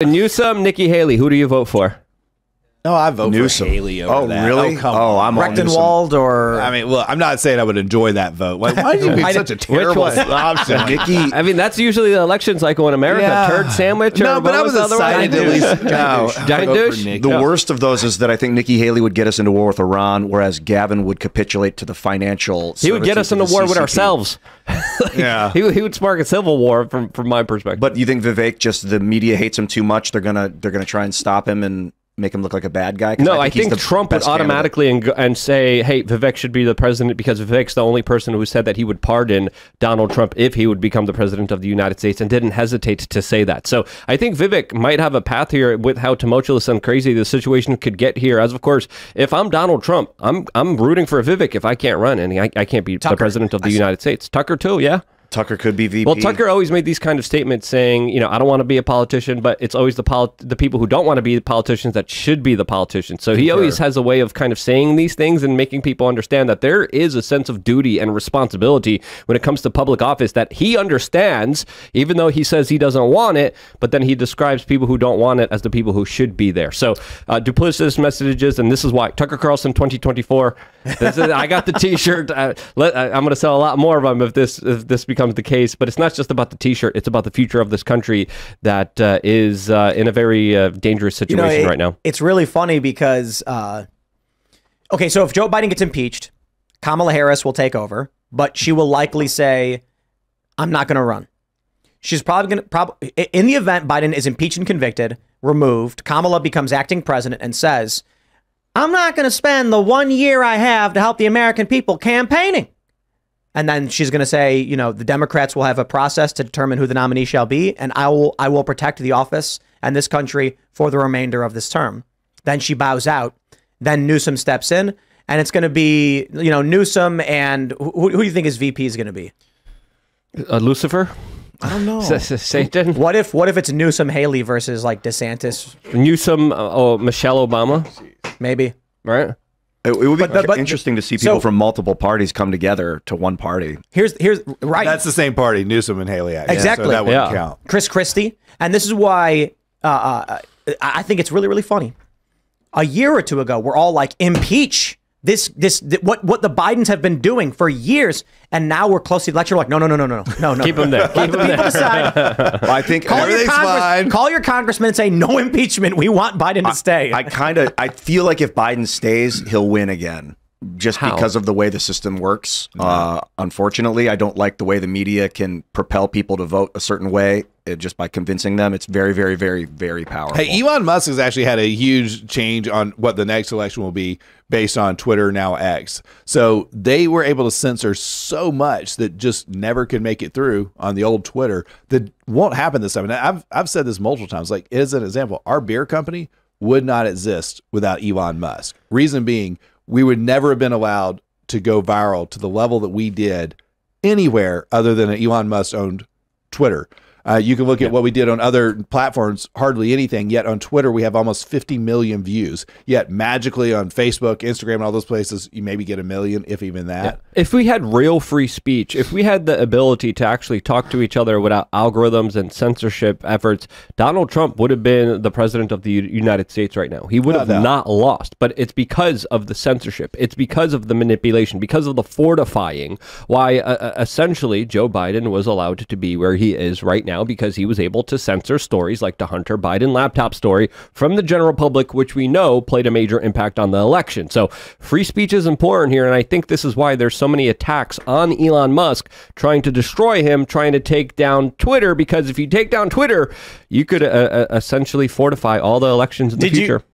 Newsom, Nikki Haley, who do you vote for? No, I vote Newsom. for Haley over that. Really? Oh, come on. I'm on Newsom. Rechtenwald or... I mean, look, I'm not saying I would enjoy that vote. Why did you make such a terrible option? Nikki. I mean, that's usually the election cycle in America. Yeah. Turd sandwich. No, or but I was excited to at least. Giant douche. The worst of those is that I think Nikki Haley would get us into war with Iran, whereas Gavin would capitulate to the financial. He would get us into war with ourselves. Yeah, he would spark a civil war from my perspective. But you think Vivek, just the media hates him too much? They're gonna try and stop him and make him look like a bad guy? No, I think Trump would automatically and say, hey, Vivek should be the president, because Vivek's the only person who said that he would pardon Donald Trump if he would become the president of the United States, and didn't hesitate to say that. So I think Vivek might have a path here with how tumultuous and crazy the situation could get here. As of course, if I'm Donald Trump, I'm rooting for Vivek if I can't run, and I can't be the president of the United States. Tucker too, yeah. Tucker could be VP. Well, Tucker always made these kind of statements saying, you know, I don't want to be a politician, but it's always the people who don't want to be the politicians that should be the politicians. So he always has a way of kind of saying these things and making people understand that there is a sense of duty and responsibility when it comes to public office that he understands, even though he says he doesn't want it, but then he describes people who don't want it as the people who should be there. So duplicitous messages, and this is why Tucker Carlson 2024. I got the T-shirt. I'm going to sell a lot more of them if this becomes the case. But it's not just about the T-shirt; it's about the future of this country that is in a very dangerous situation right now. It's really funny because, okay, so if Joe Biden gets impeached, Kamala Harris will take over, but she will likely say, "I'm not going to run." She's probably going to in the event Biden is impeached and convicted, removed, Kamala becomes acting president and says, I'm not going to spend the 1 year I have to help the American people campaigning. And then she's going to say, you know, the Democrats will have a process to determine who the nominee shall be, and I will protect the office and this country for the remainder of this term. Then she bows out. Then Newsom steps in, and it's going to be, you know, Newsom and who do you think his VP is going to be? Lucifer? I don't know. Satan? What if it's Newsom Haley versus like DeSantis? Newsom, Michelle Obama? Maybe. Right? It would be interesting to see people from multiple parties come together to one party. Here's right. That's the same party, Newsom and Haley. Exactly. So that wouldn't count. Chris Christie. And this is why I think it's really, really funny. A year or two ago, we're all like, impeach what the Bidens have been doing for years, and now we're close to the election. We're like, no. Keep them there. Keep them there. Decide. I think call your congressman and say no impeachment. We want Biden to stay. I feel like if Biden stays, he'll win again. Just because of the way the system works. Unfortunately, I don't like the way the media can propel people to vote a certain way just by convincing them. It's very, very, very, very powerful. Hey, Elon Musk has actually had a huge change on what the next election will be based on Twitter, now X. So they were able to censor so much that just never could make it through on the old Twitter that won't happen this time. And I've said this multiple times, like, as an example, our beer company would not exist without Elon Musk. Reason being, we would never have been allowed to go viral to the level that we did anywhere other than an Elon Musk owned Twitter. You can look at what we did on other platforms, hardly anything. Yet on Twitter, we have almost 50 million views. Yet magically on Facebook, Instagram, and all those places, you maybe get 1 million, if even that. Yeah. If we had real free speech, if we had the ability to actually talk to each other without algorithms and censorship efforts, Donald Trump would have been the president of the United States right now. He would have not lost. But it's because of the censorship. It's because of the manipulation, because of the fortifying, why essentially Joe Biden was allowed to be where he is right now, because he was able to censor stories like the Hunter Biden laptop story from the general public, which we know played a major impact on the election. So free speech is important here, and I think this is why there's so many attacks on Elon Musk trying to destroy him, trying to take down Twitter, because if you take down Twitter, you could essentially fortify all the elections in the future.